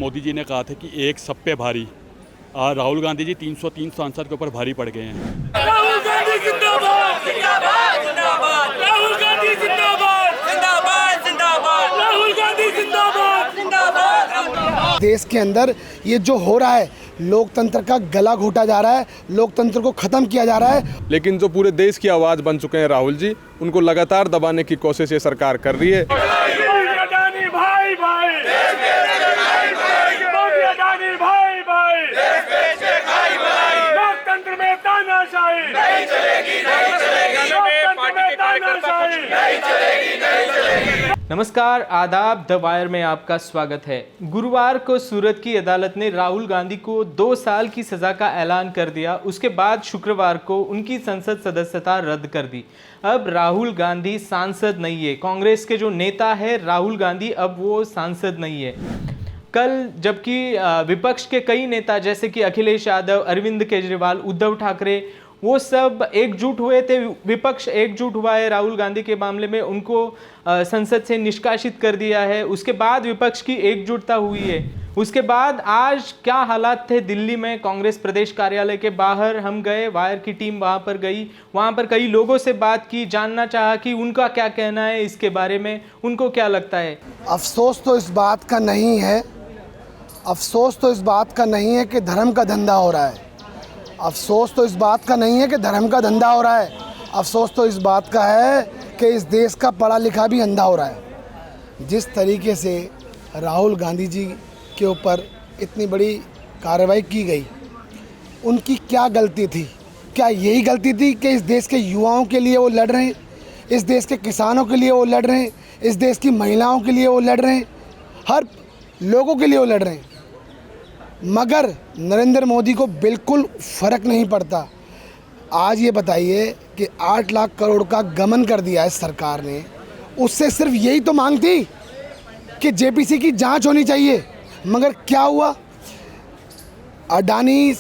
मोदी जी ने कहा था कि एक सब पे भारी, राहुल गांधी जी 303 सांसद के ऊपर भारी पड़ गए हैं। राहुल गांधी जिंदाबाद जिंदाबाद जिंदाबाद, राहुल गांधी जिंदाबाद जिंदाबाद जिंदाबाद, राहुल गांधी जिंदाबाद जिंदाबाद। देश के अंदर ये जो हो रहा है, लोकतंत्र का गला घोटा जा रहा है, लोकतंत्र को खत्म किया जा रहा है। लेकिन जो पूरे देश की आवाज़ बन चुके हैं राहुल जी, उनको लगातार दबाने की कोशिश ये सरकार कर रही है। अडानी भाई भाई, मोदी अडानी भाई भाई, लोकतंत्र में तानाशाही नहीं चलेगी, नहीं चलेगी, लोकतंत्र में तानाशाही नहीं चलेगी, नहीं चलेगी। नमस्कार, आदाब, द वायर में आपका स्वागत है। गुरुवार को सूरत की अदालत ने राहुल गांधी को 2 साल की सज़ा का ऐलान कर दिया। उसके बाद शुक्रवार को उनकी संसद सदस्यता रद्द कर दी। अब राहुल गांधी सांसद नहीं है। कांग्रेस के जो नेता है राहुल गांधी, अब वो सांसद नहीं है। कल जबकि विपक्ष के कई नेता जैसे कि अखिलेश यादव, अरविंद केजरीवाल, उद्धव ठाकरे, वो सब एकजुट हुए थे, विपक्ष एकजुट हुआ है राहुल गांधी के मामले में, उनको संसद से निष्कासित कर दिया है। उसके बाद विपक्ष की एकजुटता हुई है। उसके बाद आज क्या हालात थे दिल्ली में, कांग्रेस प्रदेश कार्यालय के बाहर हम गए, वायर की टीम वहाँ पर गई, वहाँ पर कई लोगों से बात की, जानना चाहा कि उनका क्या कहना है इसके बारे में, उनको क्या लगता है। अफसोस तो इस बात का नहीं है, अफसोस तो इस बात का नहीं है कि धर्म का धंधा हो रहा है। अफसोस तो इस बात का नहीं है कि धर्म का धंधा हो रहा है। अफसोस तो इस बात का है कि इस देश का पढ़ा लिखा भी अंधा हो रहा है। जिस तरीके से राहुल गांधी जी के ऊपर इतनी बड़ी कार्रवाई की गई, उनकी क्या गलती थी? क्या यही गलती थी कि इस देश के युवाओं के लिए वो लड़ रहे हैं, इस देश के किसानों के लिए वो लड़ रहे हैं, इस देश की महिलाओं के लिए वो लड़ रहे हैं, हर लोगों के लिए वो लड़ रहे हैं। मगर नरेंद्र मोदी को बिल्कुल फ़र्क नहीं पड़ता। आज ये बताइए कि 8 लाख करोड़ का गमन कर दिया है सरकार ने। उससे सिर्फ यही तो मांग थी कि जेपीसी की जांच होनी चाहिए, मगर क्या हुआ? अडानी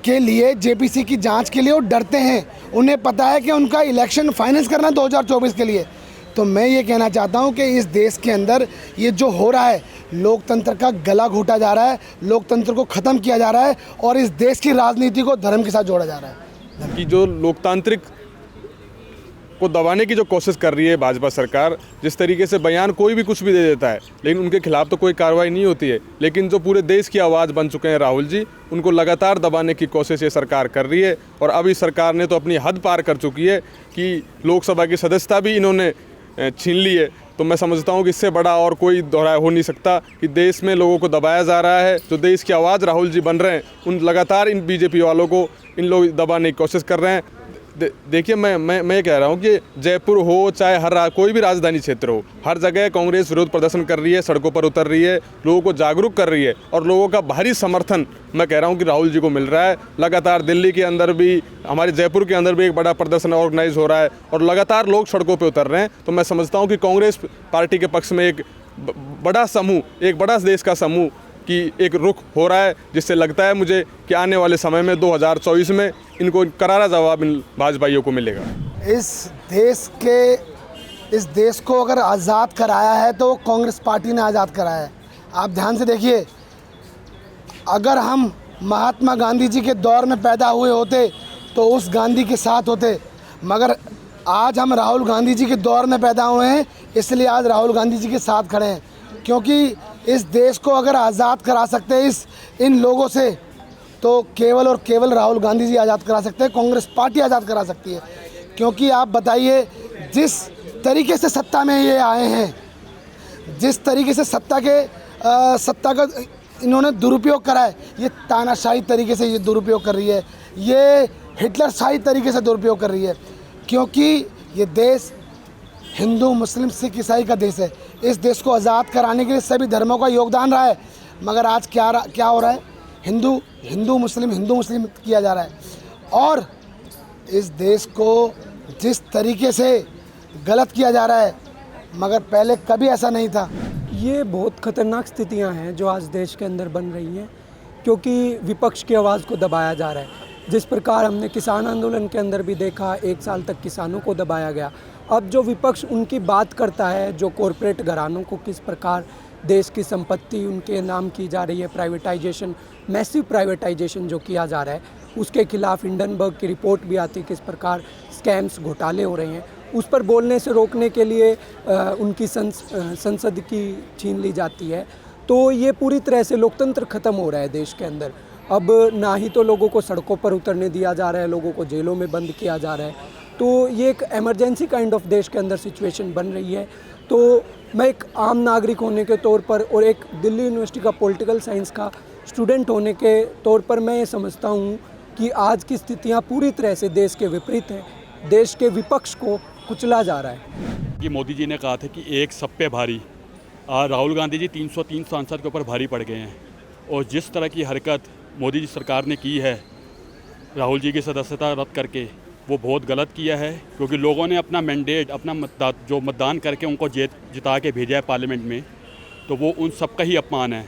के लिए जेपीसी की जांच के लिए वो डरते हैं। उन्हें पता है कि उनका इलेक्शन फाइनेंस करना 2024 के लिए। तो मैं ये कहना चाहता हूँ कि इस देश के अंदर ये जो हो रहा है, लोकतंत्र का गला घोटा जा रहा है, लोकतंत्र को ख़त्म किया जा रहा है और इस देश की राजनीति को धर्म के साथ जोड़ा जा रहा है। कि जो लोकतांत्रिक को दबाने की जो कोशिश कर रही है भाजपा सरकार, जिस तरीके से बयान कोई भी कुछ भी दे देता है, लेकिन उनके खिलाफ तो कोई कार्रवाई नहीं होती है। लेकिन जो पूरे देश की आवाज़ बन चुके हैं राहुल जी, उनको लगातार दबाने की कोशिश ये सरकार कर रही है। और अभी सरकार ने तो अपनी हद पार कर चुकी है कि लोकसभा की सदस्यता भी इन्होंने छीन ली है। तो मैं समझता हूँ कि इससे बड़ा और कोई दोहराया हो नहीं सकता कि देश में लोगों को दबाया जा रहा है। जो देश की आवाज़ राहुल जी बन रहे हैं, उन लगातार इन बीजेपी वालों को इन लोग दबाने की कोशिश कर रहे हैं। देखिए, मैं ये कह रहा हूँ कि जयपुर हो चाहे कोई भी राजधानी क्षेत्र हो, हर जगह कांग्रेस विरोध प्रदर्शन कर रही है, सड़कों पर उतर रही है, लोगों को जागरूक कर रही है और लोगों का भारी समर्थन मैं कह रहा हूँ कि राहुल जी को मिल रहा है। लगातार दिल्ली के अंदर भी, हमारे जयपुर के अंदर भी एक बड़ा प्रदर्शन ऑर्गेनाइज हो रहा है और लगातार लोग सड़कों पर उतर रहे हैं। तो मैं समझता हूँ कि कांग्रेस पार्टी के पक्ष में एक बड़ा समूह, एक बड़ा देश का समूह कि एक रुख हो रहा है, जिससे लगता है मुझे कि आने वाले समय में 2024 में इनको करारा जवाब इन भाजपाइयों को मिलेगा। इस देश को अगर आज़ाद कराया है तो कांग्रेस पार्टी ने आज़ाद कराया है। आप ध्यान से देखिए, अगर हम महात्मा गांधी जी के दौर में पैदा हुए होते तो उस गांधी के साथ होते, मगर आज हम राहुल गांधी जी के दौर में पैदा हुए हैं, इसलिए आज राहुल गांधी जी के साथ खड़े हैं। क्योंकि इस देश को अगर आज़ाद करा सकते हैं इन लोगों से, तो केवल और केवल राहुल गांधी जी आज़ाद करा सकते हैं, कांग्रेस पार्टी आज़ाद करा सकती है। क्योंकि आप बताइए, जिस तरीके से सत्ता में ये आए हैं, जिस तरीके से सत्ता का इन्होंने दुरुपयोग करा है, ये तानाशाही तरीके से ये दुरुपयोग कर रही है, ये हिटलरशाही तरीके से दुरुपयोग कर रही है। क्योंकि ये देश हिंदू, मुस्लिम, सिख, ईसाई का देश है। इस देश को आज़ाद कराने के लिए सभी धर्मों का योगदान रहा है, मगर आज क्या हो रहा है? हिंदू मुस्लिम किया जा रहा है। और इस देश को जिस तरीके से गलत किया जा रहा है, मगर पहले कभी ऐसा नहीं था। ये बहुत ख़तरनाक स्थितियां हैं जो आज देश के अंदर बन रही हैं, क्योंकि विपक्ष की आवाज़ को दबाया जा रहा है। जिस प्रकार हमने किसान आंदोलन के अंदर भी देखा, 1 साल तक किसानों को दबाया गया। अब जो विपक्ष उनकी बात करता है, जो कॉरपोरेट घरानों को किस प्रकार देश की संपत्ति उनके नाम की जा रही है, प्राइवेटाइजेशन, मैसिव प्राइवेटाइजेशन जो किया जा रहा है, उसके खिलाफ हिंडनबर्ग की रिपोर्ट भी आती है किस प्रकार स्कैम्स घोटाले हो रहे हैं, उस पर बोलने से रोकने के लिए उनकी संसद की छीन ली जाती है। तो ये पूरी तरह से लोकतंत्र ख़त्म हो रहा है देश के अंदर। अब ना ही तो लोगों को सड़कों पर उतरने दिया जा रहा है, लोगों को जेलों में बंद किया जा रहा है। तो ये एक इमरजेंसी काइंड ऑफ देश के अंदर सिचुएशन बन रही है। तो मैं एक आम नागरिक होने के तौर पर और एक दिल्ली यूनिवर्सिटी का पॉलिटिकल साइंस का स्टूडेंट होने के तौर पर मैं ये समझता हूँ कि आज की स्थितियाँ पूरी तरह से देश के विपरीत हैं। देश के विपक्ष को कुचला जा रहा है। कि मोदी जी ने कहा था कि एक सब पे भारी, आज राहुल गांधी जी 303 सांसद के ऊपर भारी पड़ गए हैं। और जिस तरह की हरकत मोदी जी सरकार ने की है राहुल जी की सदस्यता रद्द करके, वो बहुत गलत किया है। क्योंकि लोगों ने अपना मैंडेट, अपना मतदान करके उनको जिता के भेजा है पार्लियामेंट में, तो वो उन सबका ही अपमान है।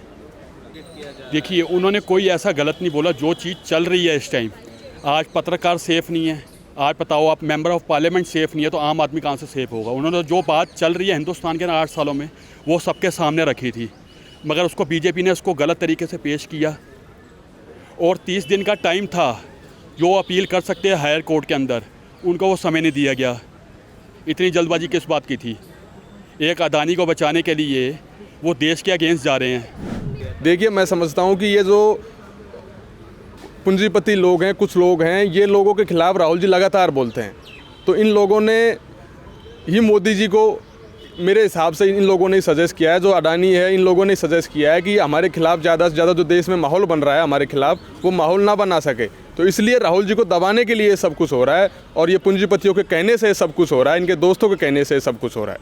देखिए, उन्होंने कोई ऐसा गलत नहीं बोला। जो चीज़ चल रही है इस टाइम, आज पत्रकार सेफ़ नहीं है, आज बताओ आप मेंबर ऑफ पार्लियामेंट सेफ़ नहीं है, तो आम आदमी कहाँ से सेफ़ होगा। उन्होंने जो बात चल रही है हिंदुस्तान के 8 सालों में, वो सबके सामने रखी थी, मगर उसको बीजेपी ने उसको गलत तरीके से पेश किया। और 30 दिन का टाइम था जो अपील कर सकते हैं हायर कोर्ट के अंदर, उनको वो समय नहीं दिया गया। इतनी जल्दबाजी किस बात की थी? एक अदानी को बचाने के लिए वो देश के अगेंस्ट जा रहे हैं। देखिए, मैं समझता हूँ कि ये जो पूंजीपति लोग हैं, कुछ लोग हैं, ये लोगों के खिलाफ राहुल जी लगातार बोलते हैं। तो इन लोगों ने ही मोदी जी को, मेरे हिसाब से इन लोगों ने सजेस्ट किया है, जो अडानी है, इन लोगों ने सजेस्ट किया है कि हमारे खिलाफ ज़्यादा से ज़्यादा जो देश में माहौल बन रहा है हमारे खिलाफ, वो माहौल ना बना सके। तो इसलिए राहुल जी को दबाने के लिए ये सब कुछ हो रहा है। और ये पूंजीपतियों के कहने से सब कुछ हो रहा है, इनके दोस्तों के कहने से सब कुछ हो रहा है।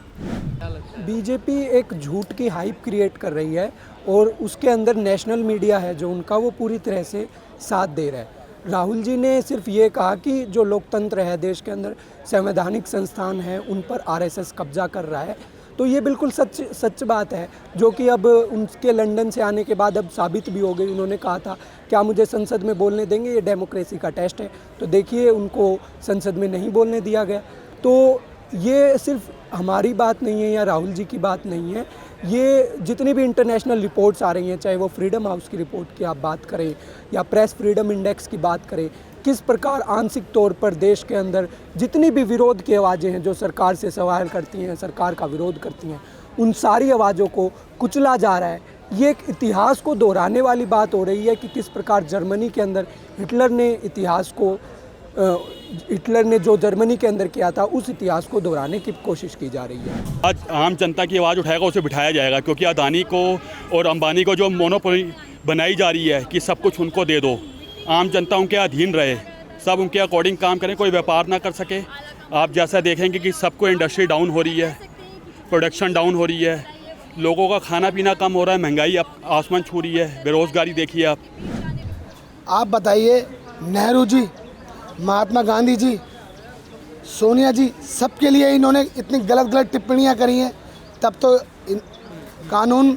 बीजेपी एक झूठ की हाइप क्रिएट कर रही है और उसके अंदर नेशनल मीडिया है जो उनका, वो पूरी तरह से साथ दे रहा है। राहुल जी ने सिर्फ ये कहा कि जो लोकतंत्र है देश के अंदर, संवैधानिक संस्थान हैं, उन पर आरएसएस कब्जा कर रहा है। तो ये बिल्कुल सच बात है, जो कि अब उनके लंदन से आने के बाद अब साबित भी हो गई। उन्होंने कहा था क्या मुझे संसद में बोलने देंगे, ये डेमोक्रेसी का टेस्ट है। तो देखिए, उनको संसद में नहीं बोलने दिया गया। तो ये सिर्फ हमारी बात नहीं है या राहुल जी की बात नहीं है, ये जितनी भी इंटरनेशनल रिपोर्ट्स आ रही हैं, चाहे वो फ्रीडम हाउस की रिपोर्ट की आप बात करें या प्रेस फ्रीडम इंडेक्स की बात करें, किस प्रकार आंशिक तौर पर देश के अंदर जितनी भी विरोध की आवाज़ें हैं जो सरकार से सवाल करती हैं, सरकार का विरोध करती हैं, उन सारी आवाज़ों को कुचला जा रहा है। ये एक इतिहास को दोहराने वाली बात हो रही है कि किस प्रकार जर्मनी के अंदर हिटलर ने जो जर्मनी के अंदर किया था, उस इतिहास को दोहराने की कोशिश की जा रही है। आज आम जनता की आवाज़ उठाएगा, उसे बिठाया जाएगा। क्योंकि अदानी को और अंबानी को जो मोनोपोली बनाई जा रही है कि सब कुछ उनको दे दो, आम जनता उनके अधीन रहे, सब उनके अकॉर्डिंग काम करें, कोई व्यापार ना कर सके। आप जैसा देखेंगे कि सबको इंडस्ट्री डाउन हो रही है, प्रोडक्शन डाउन हो रही है, लोगों का खाना पीना कम हो रहा है, महंगाई अब आसमान छू रही है, बेरोज़गारी देखिए आप बताइए, नेहरू जी, महात्मा गांधी जी, सोनिया जी, सबके लिए इन्होंने इतनी गलत टिप्पणियां करी हैं। तब तो कानून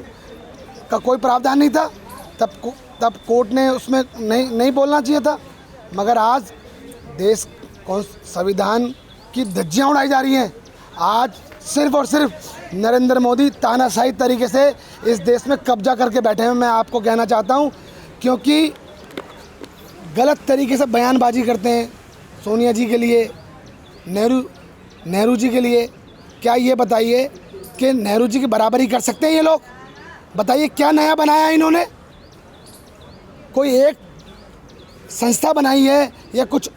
का कोई प्रावधान नहीं था, तब कोर्ट ने उसमें नहीं बोलना चाहिए था। मगर आज देश संविधान की धज्जियां उड़ाई जा रही हैं। आज सिर्फ और सिर्फ नरेंद्र मोदी तानाशाही तरीके से इस देश में कब्जा करके बैठे हैं। मैं आपको कहना चाहता हूं, क्योंकि गलत तरीके से बयानबाजी करते हैं सोनिया जी के लिए, नेहरू जी के लिए। क्या ये बताइए कि नेहरू जी की बराबरी कर सकते हैं ये लोग? बताइए, क्या नया बनाया इन्होंने? कोई एक संस्था बनाई है या कुछ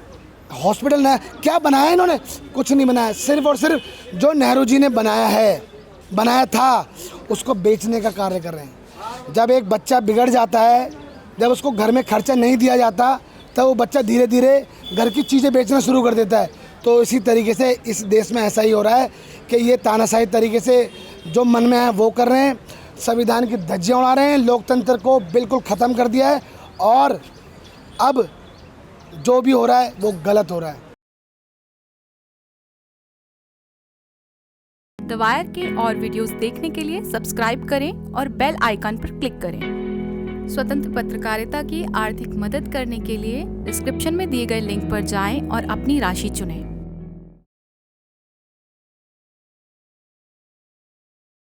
हॉस्पिटल नया क्या बनाया इन्होंने? कुछ नहीं बनाया। सिर्फ और सिर्फ जो नेहरू जी ने बनाया था, उसको बेचने का कार्य कर रहे हैं। जब एक बच्चा बिगड़ जाता है, जब उसको घर में खर्चा नहीं दिया जाता, तब वो बच्चा धीरे धीरे घर की चीज़ें बेचना शुरू कर देता है। तो इसी तरीके से इस देश में ऐसा ही हो रहा है कि ये तानाशाही तरीके से जो मन में है वो कर रहे हैं, संविधान की धज्जियां उड़ा रहे हैं, लोकतंत्र को बिल्कुल ख़त्म कर दिया है। और अब जो भी हो रहा है वो गलत हो रहा है। द वायर के और वीडियोस देखने के लिए सब्सक्राइब करें और बेल आइकन पर क्लिक करें। स्वतंत्र पत्रकारिता की आर्थिक मदद करने के लिए डिस्क्रिप्शन में दिए गए लिंक पर जाएं और अपनी राशि चुनें।